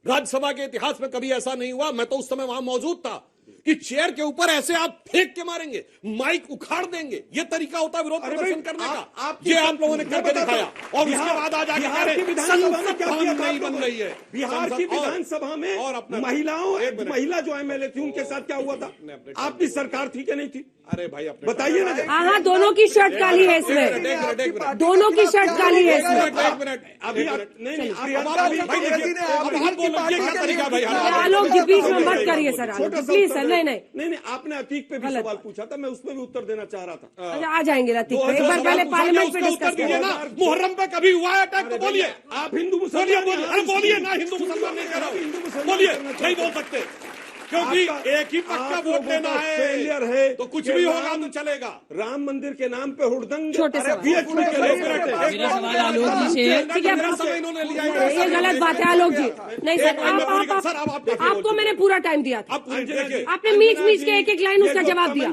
राज्यसभा के इतिहास में कभी ऐसा नहीं हुआ, मैं तो उस समय वहां मौजूद था, कि चेयर के ऊपर ऐसे आप फेंक के मारेंगे, माइक उखाड़ देंगे। ये तरीका होता है विरोध प्रदर्शन करने का। ये आप लोगों ने करके दिखाया और उसके बाद आज आगे कह रहे संसद भवन नहीं बन रही है। बिहार की विधानसभा में और अपना महिला जो एमएलए थी उनके साथ क्या हुआ था? आपकी सरकार थी कि नहीं थी? अरे भाई अपने बताइए ना। हाँ, दोनों की शर्ट काली है इसमें, दोनों की शर्ट काली है इसमें। एक मिनट अभी नहीं, आलोक जी बीच में मत करिए सर, प्लीज सर। नहीं, आपने अतीक पे भी सवाल पूछा था, मैं उसमें भी उत्तर देना चाह रहा था। अच्छा, आ जाएंगे लतीफ पे, एक बार पहले पार्लियामेंट पे डिस्कस कीजिए ना। मुहर्रम पे कभी हुआ है अटैक? तो बोलिए। आप हिंदू मुसलमान अरे बोलिए ना, हिंदू मुसलमान नहीं कह रहा हूँ, बोलिए। नहीं बोल सकते क्योंकि एक ही पक्का वोट देना है, फेलियर है तो कुछ भी होगा तो चलेगा। राम मंदिर के नाम पे हुड़दंग छोटे सवाल। मेरा सवाल आलोक जी से है। इन्होंने लिया है। ये गलत बात है आलोक जी। नहीं सर, आपको मैंने पूरा टाइम दिया था, आपने मीच के एक लाइन उसका जवाब दिया।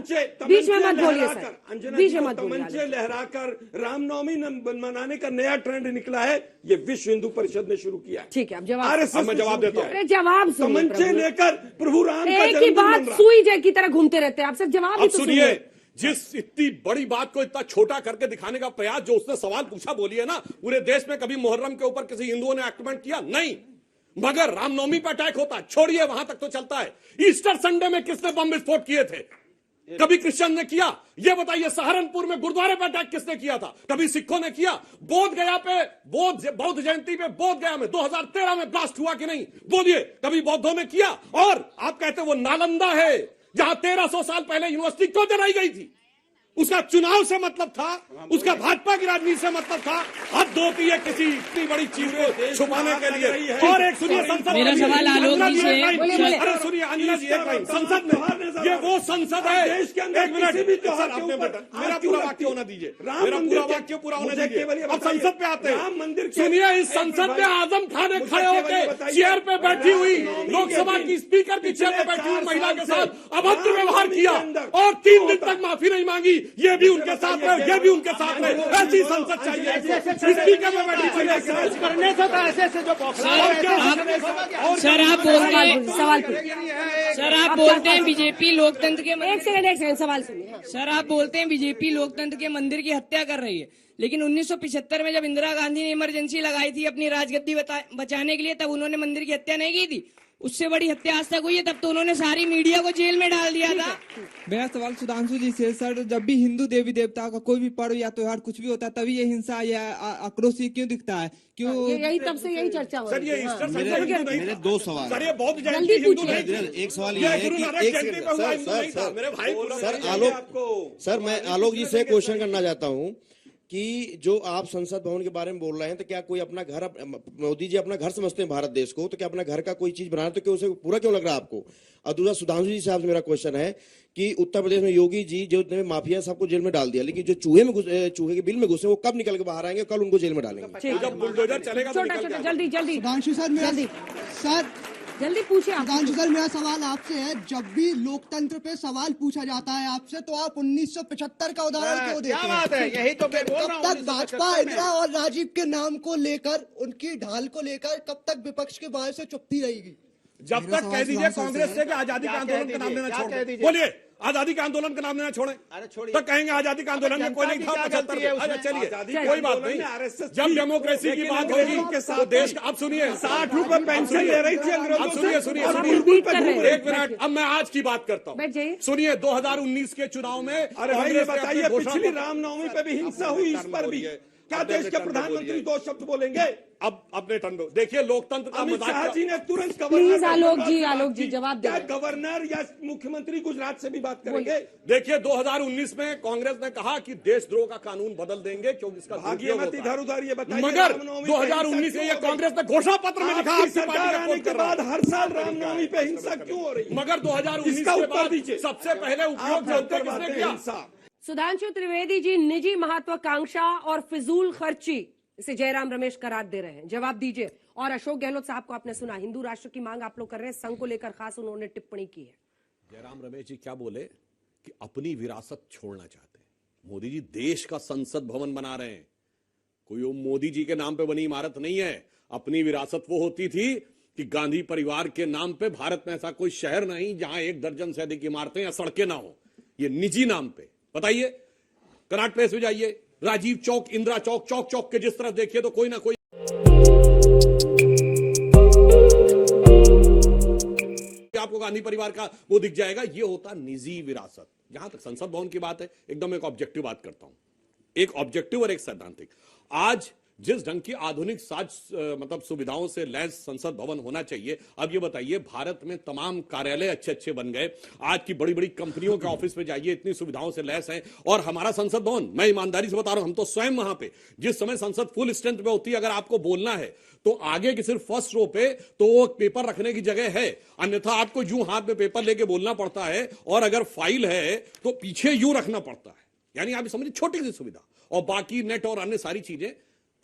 बीच में मत बोलिए सर, बीच में मत बोलिए। तमंचे लहराकर रामनवमी मनाने का नया ट्रेंड निकला है, ये विश्व हिंदू परिषद ने शुरू किया है। ठीक है, अब जवाब आरएसएस मैं जवाब देता हूँ। अरे जवाब तमंचे लेकर प्रभु राम का एक ही बात सुई जय की तरह घूमते रहते हैं आप सर। जवाब ही अब तो सुनिए, जिस इतनी बड़ी बात को इतना छोटा करके दिखाने का प्रयास जो उसने सवाल पूछा, बोलिए ना, पूरे देश में कभी मुहर्रम के ऊपर किसी हिंदुओं ने अटैक किया? नहीं। मगर रामनवमी पर अटैक होता है, छोड़िए, वहां तक तो चलता है। ईस्टर संडे में किसने बम विस्फोट किए थे? कभी क्रिश्चियन ने किया? ये बताइए। सहारनपुर में गुरुद्वारे पर अटैक किसने किया था? कभी सिखों ने किया? बोध गया पे बौद्ध जयंती पे बोध गया में 2013 में ब्लास्ट हुआ कि नहीं? बोलिए, कभी बौद्धों ने किया? और आप कहते हैं वो नालंदा है जहां 1300 साल पहले यूनिवर्सिटी क्यों जलाई गई थी? उसका चुनाव से मतलब था, उसका भाजपा की राजनीति से मतलब था। हद होती है किसी इतनी बड़ी चीज को छुपाने के लिए। और एक सुनिए, संसद मेरा सवाल आलोक जी से। अरे सुनिए अंजना जी, एक लाइन। संसद में ये वो संसद है। एक मिनट, मेरा पूरा वाक्य होना दीजिए, मेरा पूरा वाक्य पूरा होना दीजिए। अब संसद पे आते हैं। सुनिए, इस संसद में आजम खान ने खड़े होकर चेयर पे बैठी हुई लोकसभा की स्पीकर की चेयर पे बैठी हुई महिला के साथ अभद्र व्यवहार किया और 3 दिन तक माफी नहीं मांगी। ये भी उनके साथ है, ये भी उनके साथ है। ऐसी संसद चाहिए। स्पीकर में बैठी करने से तो ऐसे जो सर आप बोलते हैं सवाल सर आप बोलते हैं बीजेपी लोकतंत्र के एक सेकंड सवाल सुनिए। सर आप बोलते हैं बीजेपी लोकतंत्र के मंदिर की हत्या कर रही है, लेकिन 1975 में जब इंदिरा गांधी ने इमरजेंसी लगाई थी अपनी राजगद्दी बचाने के लिए, तब उन्होंने मंदिर की हत्या नहीं की थी। उससे बड़ी हत्या आज तक हुई है, तब तो उन्होंने सारी मीडिया को जेल में डाल दिया था। मेरा सवाल सुधांशु जी से, सर जब भी हिंदू देवी देवताओं का कोई भी पर्व या त्योहार कुछ भी होता है, तभी ये हिंसा या आक्रोश क्यों दिखता है? क्यों यही तब से यही चर्चा हो रही है। मेरे 2 सवाल। सर ये बहुत जल्दी पूछिए। एक सवाल ये है कि सर मैं आलोक जी से क्वेश्चन करना चाहता हूँ कि जो आप संसद भवन के बारे में बोल रहे हैं, तो क्या कोई अपना घर, मोदी जी अपना घर समझते हैं भारत देश को, तो क्या अपना घर का कोई चीज बनाना, तो क्यों उसे पूरा क्यों लग रहा है आपको? और दूसरा सुधांशु जी साहब से मेरा क्वेश्चन है कि उत्तर प्रदेश में योगी जी जो माफिया सबको जेल में डाल दिया, लेकिन जो चूहे के बिल में घुसे वो कब निकल के बाहर आएंगे? कल उनको जेल में डालेंगे। जब बुलडोजर चलेगा तो निकल छोटा जल्दी सुधांशु सर जल्दी पूछे। सुधांशु सर मेरा सवाल आपसे है, जब भी लोकतंत्र पे सवाल पूछा जाता है आपसे, तो आप 1975 का उदाहरण क्यों देते हैं? यही तो मैं बोल रहा हूं। कब तक भाजपा, इंदिरा और राजीव के नाम को लेकर, उनकी ढाल को लेकर कब तक विपक्ष के बाहर से चुपती रहेगी? जब तक कह दीजिए कांग्रेस से कि आजादी का आंदोलन का नाम लेना छोड़, बोलिए आजादी का आंदोलन का नाम लेना छोड़े, तो कहेंगे आजादी का आंदोलन में कोई नहीं था 75 में। अच्छा चलिए, कोई बात नहीं। जब डेमोक्रेसी की बात होगी तो देश का, अब सुनिए, 60 रुपए पेंशन ले रही थी अंग्रेजों से। सुनिए एक मिनट, अब मैं आज की बात करता हूँ। सुनिए 2019 के चुनाव में, अरे भाई ये बताइए, पिछली रामनवमी पे भी हिंसा हुई, इस पर भी क्या देश के प्रधानमंत्री 2 शब्द बोलेंगे? अब अपने टंडो देखिए, लोकतंत्र का अमित शाह जी ने तुरंत प्लीज आलोक जी जवाब दे। गवर्नर या मुख्यमंत्री गुजरात से भी बात करेंगे? देखिए 2019 में कांग्रेस ने कहा कि देशद्रोह का कानून बदल देंगे क्योंकि इसका भागिए मत इधर उधर, ये बताइए। मगर 2019 में ये कांग्रेस ने घोषणा पत्र में लिखा, आपकी सरकार आने के बाद हर साल रामनवमी पे हिंसा क्यों हो रही? मगर 2019 के बाद सबसे पहले उपयोग जनता किसने किया? सुधांशु त्रिवेदी जी निजी महत्वाकांक्षा और फिजूल खर्ची इसे जयराम रमेश करार दे रहे हैं, जवाब दीजिए। और अशोक गहलोत साहब को आपने सुना, हिंदू राष्ट्र की मांग आप लोग कर रहे हैं, संघ को लेकर खास उन्होंने टिप्पणी की है। जयराम रमेश जी क्या बोले कि अपनी विरासत छोड़ना चाहते हैं। मोदी जी देश का संसद भवन बना रहे हैं, कोई वो मोदी जी के नाम पे बनी इमारत नहीं है। अपनी विरासत वो होती थी कि गांधी परिवार के नाम पे भारत में ऐसा कोई शहर नहीं जहां 1 दर्जन से अधिक इमारतें या सड़कें ना हो, ये निजी नाम पे। बताइए, कनॉट प्लेस में जाइए, राजीव चौक, इंदिरा चौक, चौक चौक के जिस तरफ देखिए तो कोई ना कोई आपको गांधी परिवार का वो दिख जाएगा। ये होता निजी विरासत। जहां तक संसद भवन की बात है, एकदम एक ऑब्जेक्टिव बात करता हूं, एक ऑब्जेक्टिव और एक सैद्धांतिक। आज जिस ढंग की आधुनिक मतलब सुविधाओं से लैस संसद भवन होना चाहिए, अब ये बताइए, भारत में तमाम कार्यालय अच्छे अच्छे बन गए, आज की बड़ी बड़ी कंपनियों के ऑफिस में जाइए, इतनी सुविधाओं से लैस हैं। और हमारा संसद भवन, मैं ईमानदारी से बता रहा हूं, हम तो स्वयं वहां पे जिस समय संसद फुल स्ट्रेंथ पे होती है, अगर आपको बोलना है तो आगे की सिर्फ फर्स्ट रो पे तो वो पेपर रखने की जगह है, अन्यथा आपको यूं हाथ में पेपर लेके बोलना पड़ता है, और अगर फाइल है तो पीछे यूं रखना पड़ता है। यानी आप समझिए, छोटी सी सुविधा, और बाकी नेट और अन्य सारी चीजें।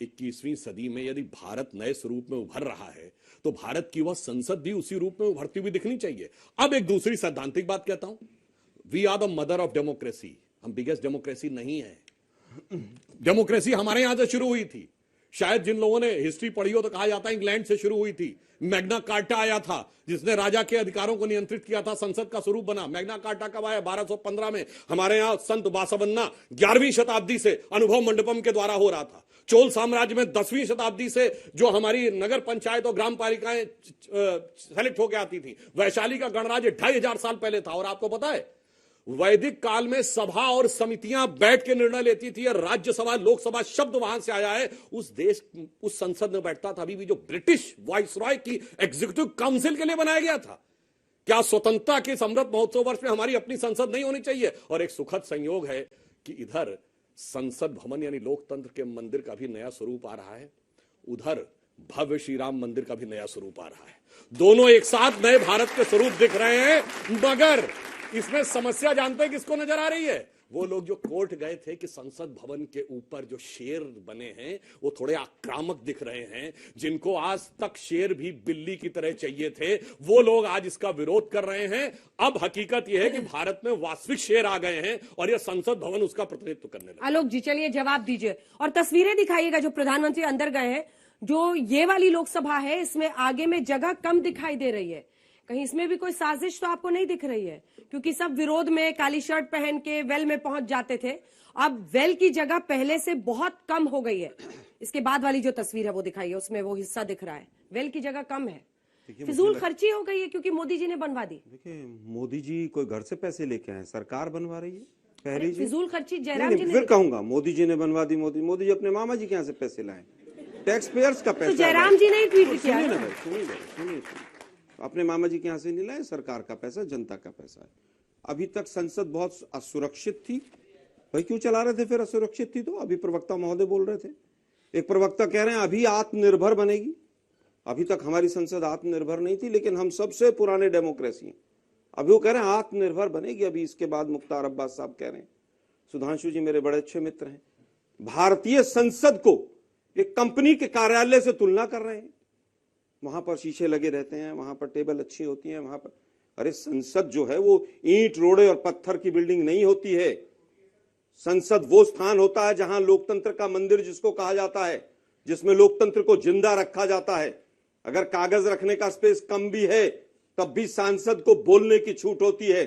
21वीं सदी में यदि भारत नए स्वरूप में उभर रहा है तो भारत की वह संसद भी उसी रूप में उभरती हुई दिखनी चाहिए। अब एक दूसरी सैद्धांतिक बात कहता हूं, we are the mother of democracy. हम बिगेस्ट डेमोक्रेसी नहीं है। डेमोक्रेसी हमारे यहां से शुरू हुई थी। शायद जिन लोगों ने हिस्ट्री पढ़ी हो तो कहा जाता है इंग्लैंड से शुरू हुई थी। मैग्ना कार्टा आया था जिसने राजा के अधिकारों को नियंत्रित किया था, संसद का स्वरूप बना। मैग्ना कार्टा कब आया? 1215 में। हमारे यहां संत बासवन्ना 11वीं शताब्दी से अनुभव मंडपम के द्वारा हो रहा था। चोल साम्राज्य में 10वीं शताब्दी से जो हमारी नगर पंचायत और ग्राम पालिकाएं सेलेक्ट होकर आती थी। वैशाली का गणराज्य 2500 साल पहले था। और आपको पता है, वैदिक काल में सभा और समितियां बैठ के निर्णय लेती थी। राज्यसभा, लोकसभा शब्द वहां से आया है। उस देश, उस संसद में बैठता था अभी भी जो ब्रिटिश वाइसरॉय की एग्जीक्यूटिव काउंसिल के लिए बनाया गया था। क्या स्वतंत्रता के अमृत महोत्सव वर्ष में हमारी अपनी संसद नहीं होनी चाहिए? और एक सुखद संयोग है कि इधर संसद भवन यानी लोकतंत्र के मंदिर का भी नया स्वरूप आ रहा है, उधर भव्य श्री राम मंदिर का भी नया स्वरूप आ रहा है। दोनों एक साथ नए भारत के स्वरूप दिख रहे हैं। मगर इसमें समस्या जानते हैं किसको नजर आ रही है? वो लोग जो कोर्ट गए थे कि संसद भवन के ऊपर जो शेर बने हैं वो थोड़े आक्रामक दिख रहे हैं, जिनको आज तक शेर भी बिल्ली की तरह चाहिए थे, वो लोग आज इसका विरोध कर रहे हैं। अब हकीकत यह है कि भारत में वास्तविक शेर आ गए हैं और यह संसद भवन उसका प्रतिनिधित्व करने लगा। आलोक जी, चलिए जवाब दीजिए और तस्वीरें दिखाइएगा। जो प्रधानमंत्री अंदर गए हैं, जो ये वाली लोकसभा है, इसमें आगे में जगह कम दिखाई दे रही है। कहीं इसमें भी कोई साजिश तो आपको नहीं दिख रही है? क्योंकि सब विरोध में काली शर्ट पहन के वेल में पहुंच जाते थे, अब वेल की जगह पहले से बहुत कम हो गई है। इसके बाद वाली जो तस्वीर है वो दिखाई है, उसमें वो हिस्सा दिख रहा है, वेल की जगह कम है। फिजूल खर्ची हो गई है क्योंकि मोदी जी ने बनवा दी। देखिए, मोदी जी कोई घर से पैसे लेके आए, सरकार बनवा रही है। पहली चीज, फिजूल खर्ची जयराम जी ने, फिर कहूंगा मोदी जी ने बनवा दी। मोदी जी अपने मामा जी के यहाँ से पैसे लाए, टैक्स पेयर्स का पैसा। तो जयराम जी ने ट्वीट किया। सुनिए, अपने मामा जी के यहाँ से नहीं लाए, सरकार का पैसा, जनता का पैसा है। अभी तक संसद बहुत असुरक्षित थी। भाई क्यों चला रहे थे फिर? असुरक्षित थी तो अभी प्रवक्ता महोदय बोल रहे थे, एक प्रवक्ता कह रहे हैं अभी आत्मनिर्भर बनेगी। अभी तक हमारी संसद आत्मनिर्भर नहीं थी, लेकिन हम सबसे पुराने डेमोक्रेसी हैं। अभी वो कह रहे हैं आत्मनिर्भर बनेगी। अभी इसके बाद मुख्तार अब्बास साहब कह रहे हैं, सुधांशु जी मेरे बड़े अच्छे मित्र हैं, भारतीय संसद को एक कंपनी के कार्यालय से तुलना कर रहे हैं। वहां पर शीशे लगे रहते हैं, वहां पर टेबल अच्छी होती है, वहां पर। अरे संसद जो है वो ईंट, रोड़े और पत्थर की बिल्डिंग नहीं होती है। संसद वो स्थान होता है जहां लोकतंत्र का मंदिर जिसको कहा जाता है, जिसमें लोकतंत्र को जिंदा रखा जाता है। अगर कागज रखने का स्पेस कम भी है तब भी सांसद को बोलने की छूट होती है।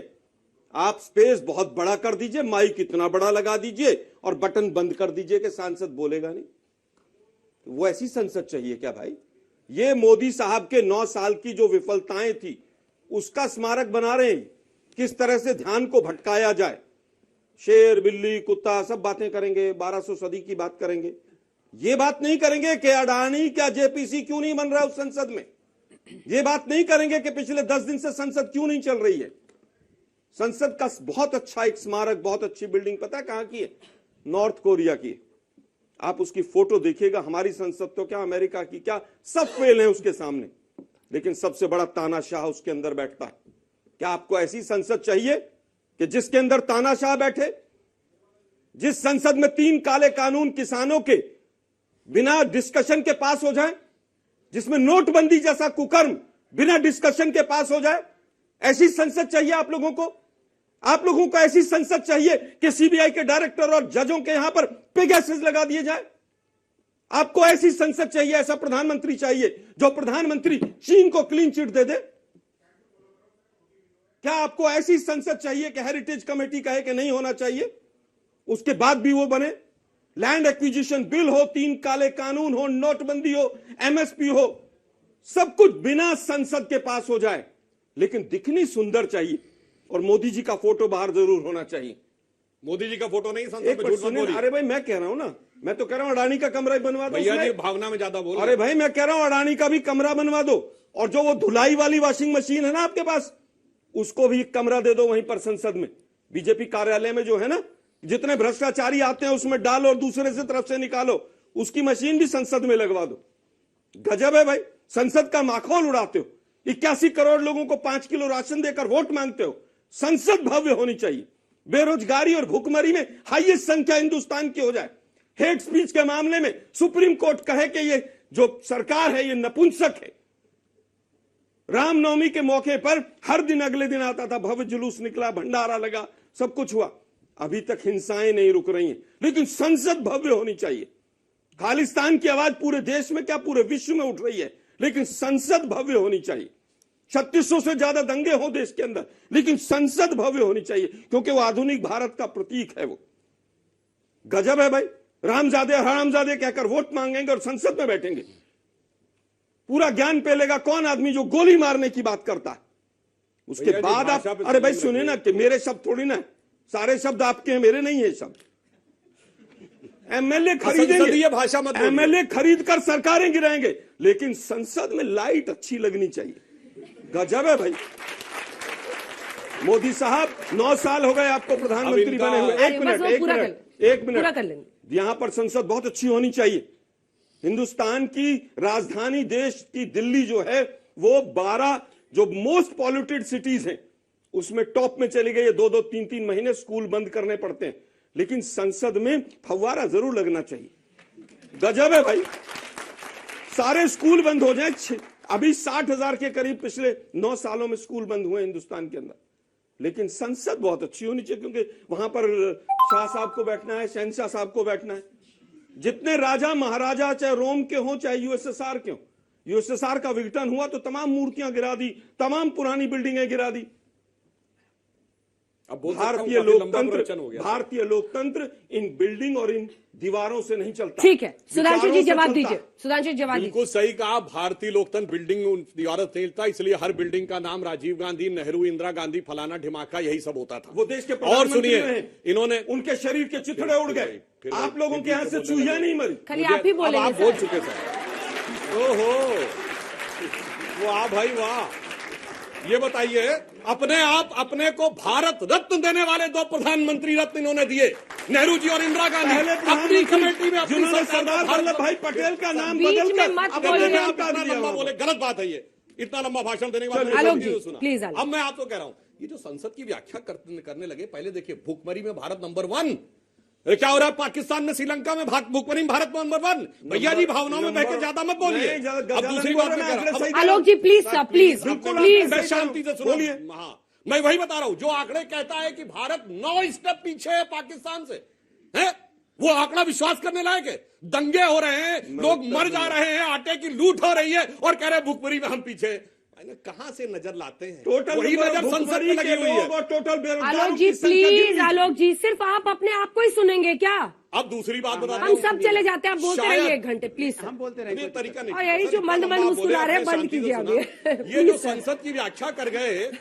आप स्पेस बहुत बड़ा कर दीजिए, माइक इतना बड़ा लगा दीजिए और बटन बंद कर दीजिए कि सांसद बोलेगा नहीं। वो ऐसी संसद चाहिए क्या भाई? ये मोदी साहब के 9 साल की जो विफलताएं थी उसका स्मारक बना रहे हैं। किस तरह से ध्यान को भटकाया जाए, शेर, बिल्ली, कुत्ता सब बातें करेंगे, 1200 सदी की बात करेंगे। ये बात नहीं करेंगे कि अडानी क्या जेपीसी क्यों नहीं बन रहा उस संसद में। ये बात नहीं करेंगे कि पिछले 10 दिन से संसद क्यों नहीं चल रही है। संसद का बहुत अच्छा एक स्मारक, बहुत अच्छी बिल्डिंग, पता है कहां की है? नॉर्थ कोरिया की। आप उसकी फोटो देखिएगा। हमारी संसद तो क्या, अमेरिका की क्या, सब फेल है उसके सामने। लेकिन सबसे बड़ा तानाशाह उसके अंदर बैठता है। क्या आपको ऐसी संसद चाहिए कि जिसके अंदर तानाशाह बैठे? जिस संसद में 3 काले कानून किसानों के बिना डिस्कशन के पास हो जाए, जिसमें नोटबंदी जैसा कुकर्म बिना डिस्कशन के पास हो जाए, ऐसी संसद चाहिए आप लोगों को? आप लोगों को ऐसी संसद चाहिए कि सीबीआई के डायरेक्टर और जजों के यहां पर पेगासस लगा दिए जाए? आपको ऐसी संसद चाहिए, ऐसा प्रधानमंत्री चाहिए जो प्रधानमंत्री चीन को क्लीन चिट दे दे? क्या आपको ऐसी संसद चाहिए कि हेरिटेज कमेटी कहे कि नहीं होना चाहिए, उसके बाद भी वो बने? लैंड एक्विजिशन बिल हो, 3 काले कानून हो, नोटबंदी हो, एमएसपी हो, सब कुछ बिना संसद के पास हो जाए, लेकिन दिखनी सुंदर चाहिए और मोदी जी का फोटो बाहर जरूर होना चाहिए। मोदी जी का फोटो नहीं संसद एक में, मिनट झूठ मत सुनिए, बोलिए। अरे भाई मैं कह रहा हूं ना, मैं तो कह रहा हूं अडानी का कमरा बनवा दो भैया जी उसमें। भावना में ज्यादा बोल रहे अरे हैं। भाई मैं कह रहा हूं अडानी का भी कमरा बनवा दो, और जो वो धुलाई वाली वॉशिंग मशीन है ना आपके पास, उसको भी कमरा दे दो वहीं पर संसद में, बीजेपी कार्यालय में जो है ना, जितने भ्रष्टाचारी आते हैं उसमें डालो और दूसरे से तरफ से निकालो, उसकी मशीन भी संसद में लगवा दो। गजब है भाई, संसद का माखौल उड़ाते हो। 81 करोड़ लोगों को 5 किलो राशन देकर वोट मांगते हो। संसद भव्य होनी चाहिए। बेरोजगारी और भुखमरी में हाईएस्ट संख्या हिंदुस्तान की हो जाए। हेट स्पीच के मामले में सुप्रीम कोर्ट कहे कि ये जो सरकार है ये नपुंसक है। रामनवमी के मौके पर हर दिन अगले दिन आता था, भव्य जुलूस निकला, भंडारा लगा, सब कुछ हुआ। अभी तक हिंसाएं नहीं रुक रही हैं, लेकिन संसद भव्य होनी चाहिए। खालिस्तान की आवाज पूरे देश में क्या पूरे विश्व में उठ रही है, लेकिन संसद भव्य होनी चाहिए। 3600 से ज्यादा दंगे हो देश के अंदर, लेकिन संसद भव्य होनी चाहिए, क्योंकि वो आधुनिक भारत का प्रतीक है। वो गजब है भाई, रामजादे हरामजादे कहकर वोट मांगेंगे और संसद में बैठेंगे। पूरा ज्ञान पेलेगा कौन आदमी जो गोली मारने की बात करता है। उसके भैया जी, बाद भाषा आप, पे अरे भाई संयम सुनिए ना, कि मेरे शब्द थोड़ी ना है, सारे शब्द आपके हैं, मेरे नहीं है शब्द। एमएलए संसदीय खरीदेंगे, भाषा मत बोलिए। एमएलए खरीद कर सरकारें गिराएंगे, लेकिन संसद में लाइट अच्छी लगनी चाहिए। गजब है भाई। मोदी साहब 9 साल हो गए आपको प्रधानमंत्री बने हुए। अरे एक बस मिनट वो एक पूरा मिनट कर- एक पूरा कर मिनट लेंगे। यहां पर संसद बहुत अच्छी होनी चाहिए। हिंदुस्तान की राजधानी देश की दिल्ली जो है, वो 12 जो मोस्ट पॉल्यूटेड सिटीज हैं उसमें टॉप में चली गई है। 2-2, 3-3 महीने स्कूल बंद करने पड़ते हैं, लेकिन संसद में फव्वारा जरूर लगना चाहिए। गजब है भाई, सारे स्कूल बंद हो जाए। अभी 60,000 के करीब पिछले 9 सालों में स्कूल बंद हुए हिंदुस्तान के अंदर, लेकिन संसद बहुत अच्छी होनी चाहिए, क्योंकि वहां पर शाह साहब को बैठना है, शहनशाह साहब को बैठना है। जितने राजा महाराजा, चाहे रोम के हों चाहे यूएसएसआर के हों, यूएसएसआर का विघटन हुआ तो तमाम मूर्तियां गिरा दी, तमाम पुरानी बिल्डिंगें गिरा दी। अब बोल सकता हूं, भारतीय काफी लंबा प्रवचन हो गया। भारतीय लोकतंत्र इन बिल्डिंग और इन दीवारों से नहीं चलता। ठीक है, सुधांशु जी विचारों से जवाब चलता। दीजिए। सुधांशु जी जवाब दीजिए। बिल्कुल सही कहा। भारतीय लोकतंत्र बिल्डिंग दीवारों से चलता, इसलिए हर बिल्डिंग का नाम राजीव गांधी, नेहरू, इंदिरा गांधी, फलाना ढिमाका यही सब होता था। वो देश के और प्रधानमंत्री सुनिए, रहे। इन्होंने उनके शरीर के चिथड़े उड़ गए, फिर आप लोगों फिर के यहां बीच से में बोलने चूहिया लगे। नहीं मरी। खाली मुझे- आप ही अब बोलेंगे आप बोल सर। चुके सर। ओहो, वाह भाई वाह। ये बताइए, अपने को भारत रत्न देने वाले 2 प्रधानमंत्री रत्न इन्होंने दिए, नेहरू जी और इंदिरा गांधी। पहले अपनी कमेटी में अपनी जिन्होंने सरकार सरदार में भारत वल्लभ भाई पटेल का नाम बीच बदल में कर मत अपने बोलिए। नाम आप डाल इतना दिया लंबा वहां बोले, पर। गलत बात है ये। इतना लंबा भाषण देने के बाद चलिए, मैंने आलोक नहीं जी, सुना। प्लीज आलोक। अब मैं आपको कह रहा हूं, ये जो संसद की व्याख्या करने लगे, पहले देखिए भूखमरी में भारत नंबर 1। क्या हो रहा है पाकिस्तान में, श्रीलंका में, भूखमरी में भारत नंबर 1। भैया जी भावनाओं में बह के ज्यादा मत बोलिए। नहीं, ज्यादा- अब ज्यादा दूसरी नहीं बात बोल मैं रहे, कह रहा मैं हूं। सही आलोक जी प्लीज सर, प्लीज बिल्कुल, प्लीज। मैं शांति से सुनो। बोलिए। हाँ, मैं वही बता रहा हूं, जो आंकड़े कहता है कि भारत 9 स्टेप पीछे है पाकिस्तान से, है वो आंकड़ा विश्वास करने लायक है? दंगे हो रहे हैं, लोग मर जा रहे हैं, आटे की लूट हो रही है, और कह रहे हैं भूखमरी में हम पीछे हैं। कहां से नजर लाते हैं? टोटल वही नजर संसद में लगी हुई है। टोटल बेरोजगारों आलोक जी की संख्या प्लीज, जितनी- आलोक जी सिर्फ आप अपने आप को ही सुनेंगे क्या? अब दूसरी बात बताता हम हूं, सब चले जाते हैं, आप बोलते शायद- रहिए 1 घंटे प्लीज सर। हम बोलते ये रहे तरीका नहीं। और यही सर, जो इतना मंद लंबा मंद बोले, मुस्कुरा रहे हैं, अपने बंद शांति से कीजिए सुना। अभी। ये जो प्लीज सर। संसद की व्याख्या कर गए,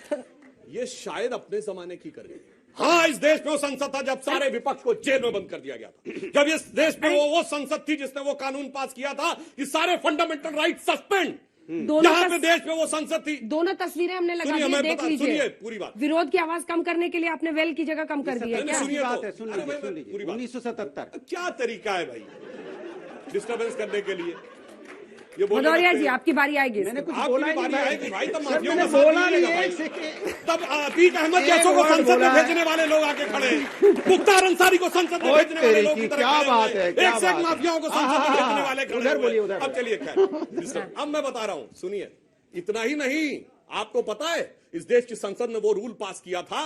ये शायद अपने जमाने की कर गए। हाँ, इस देश में वो संसद था जब सारे विपक्ष को जेल में बंद कर दिया गया था। जब इस देश में वो संसद थी जिसने वो कानून पास किया था कि सारे फंडामेंटल राइट सस्पेंड। दोनों यहाँ पे तस- देश में वो संसद थी। दोनों तस्वीरें हमने लगा सुनिए, दी, मैं देख बता- सुनिए लीजिए। पूरी बात। विरोध की आवाज कम करने के लिए आपने वेल की जगह कम कर दी है नहीं, क्या? सुनिए बात तो। है, सुन अरे लीजिए, मैं- सुन लीजिए। पूरी बात। 1977 क्या तरीका है भाई डिस्टर्बेंस करने के लिए? ये बोलने भदौरिया लगते जी हैं। आपकी बारी आएगी मैंने इसमें। कुछ आपकी बोला भी ही नहीं बारी आएगी भाई, तब सर, माफियों मैंने का साथ बोला मिलेगा नहीं भाई। एक सेकंड। तब अतीक अहमद जैसों को वर्ड संसद में बोला है। भेजने वाले लोग आके खड़े हैं। मुख्तार अंसारी को संसद में ओए भेजने वाले लोग तेरी की की, तरह क्या खड़े बात हुए हैं। है, क्या एक से एक बात है। माफियाओं को संसद में भेजने वाले खड़े उधर हुए बोलिए, हैं। उधर अब चलिए खैर, अब मैं बता रहा हूं, सुनिए। इतना ही नहीं, आपको पता है इस देश की संसद ने वो रूल पास किया था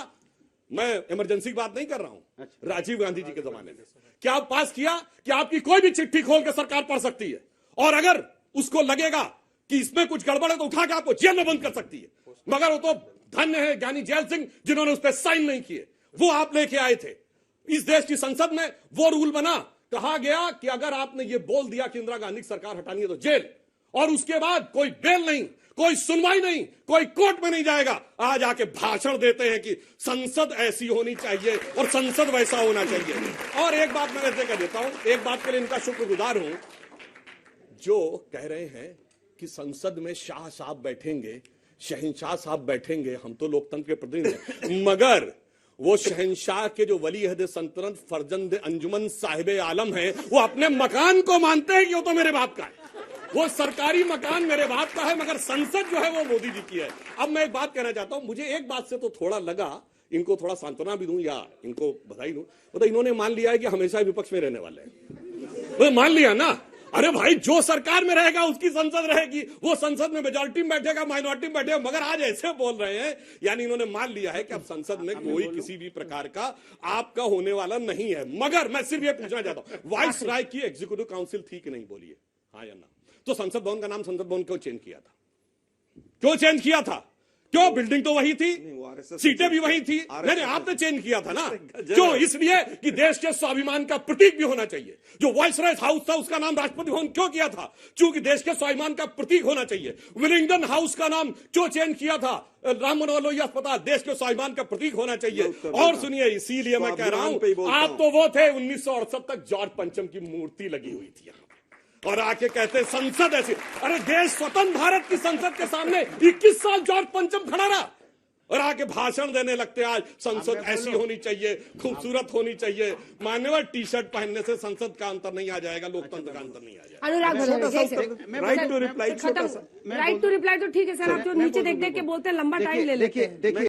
मैं इमरजेंसी की बात नहीं कर रहा हूं, राजीव गांधी जी के जमाने में क्या पास किया कि आपकी कोई भी चिट्ठी खोल के सरकार पढ़ सकती है, और अगर उसको लगेगा कि इसमें कुछ गड़बड़ है तो उठा के आपको जेल में बंद कर सकती है। मगर वो तो धन्य है ज्ञानी जैल सिंह जिन्होंने उस पर साइन नहीं किए, वो आप लेके आए थे। इस देश की संसद में वो रूल बना, कहा गया कि अगर आपने ये बोल दिया कि इंदिरा गांधी की सरकार हटानी है तो जेल, और उसके बाद कोई बेल नहीं, कोई सुनवाई नहीं, कोई कोर्ट में नहीं जाएगा। आज आके भाषण देते हैं कि संसद ऐसी होनी चाहिए और संसद वैसा होना चाहिए। और एक बात मैं वैसे कह देता हूं, एक बात के लिए इनका शुक्रगुजार हूं, जो कह रहे हैं कि संसद में शाह साहब बैठेंगे, शहंशाह साहब बैठेंगे, हम तो लोकतंत्र के प्रतिनिधि हैं, मगर वो शहंशाह के जो वली अहद सल्तनत फरजंद अंजुमन साहिब आलम है, वो अपने मकान को मानते हैं कि वो तो मेरे बाप का है, वो सरकारी मकान मेरे बाप का है, मगर संसद जो है वो मोदी जी की है। अब मैं एक बात कहना चाहता हूं, मुझे एक बात से तो थोड़ा लगा, इनको थोड़ा सांत्वना भी दूं या इनको बधाई दूं, वो तो इन्होंने मान लिया है कि हमेशा विपक्ष में रहने वाले हैं। वो मान लिया ना, अरे भाई जो सरकार में रहेगा उसकी संसद रहेगी, वो संसद में मेजॉरिटी में बैठेगा, माइनॉरिटी में बैठेगा, मगर आज ऐसे बोल रहे हैं, यानी इन्होंने मान लिया है कि अब संसद में कोई किसी भी प्रकार का आपका होने वाला नहीं है। मगर मैं सिर्फ ये पूछना चाहता हूं, वाइस राय की एग्जीक्यूटिव काउंसिल थी कि नहीं, बोलिए हाँ या ना। तो संसद भवन का नाम संसद भवन क्यों चेंज किया था, क्यों चेंज किया था? क्यों? बिल्डिंग तो वही थी, सीटें भी वही थी, नहीं आपने चेंज किया था ना। क्यों? इसलिए कि देश के स्वाभिमान का प्रतीक भी होना चाहिए। जो वाइसराय हाउस था उसका नाम राष्ट्रपति भवन क्यों किया था? क्योंकि देश के स्वाभिमान का प्रतीक होना चाहिए। विलिंगडन हाउस का नाम क्यों चेंज किया था? राम मनोहर लोहिया अस्पताल देश के स्वाभिमान का प्रतीक होना चाहिए। और सुनिए, इसीलिए मैं कह रहा हूं, आप तो वो थे 1968 तक जॉर्ज पंचम की मूर्ति लगी हुई थी और आके कहते संसद ऐसी। अरे देश स्वतंत्र भारत की संसद के सामने 21 साल जॉर्ज पंचम खड़ा रहा और आके भाषण देने लगते आज संसद ऐसी होनी चाहिए, खूबसूरत होनी चाहिए। मान्यवर टी शर्ट पहनने से संसद का अंतर नहीं आ जाएगा, लोकतंत्र का अंतर नहीं आ जाएगा। Anurag right to reply, right to reply तो ठीक है सर, आप जो नीचे देख देख के बोलते हैं लंबा टाइम ले लेते हैं।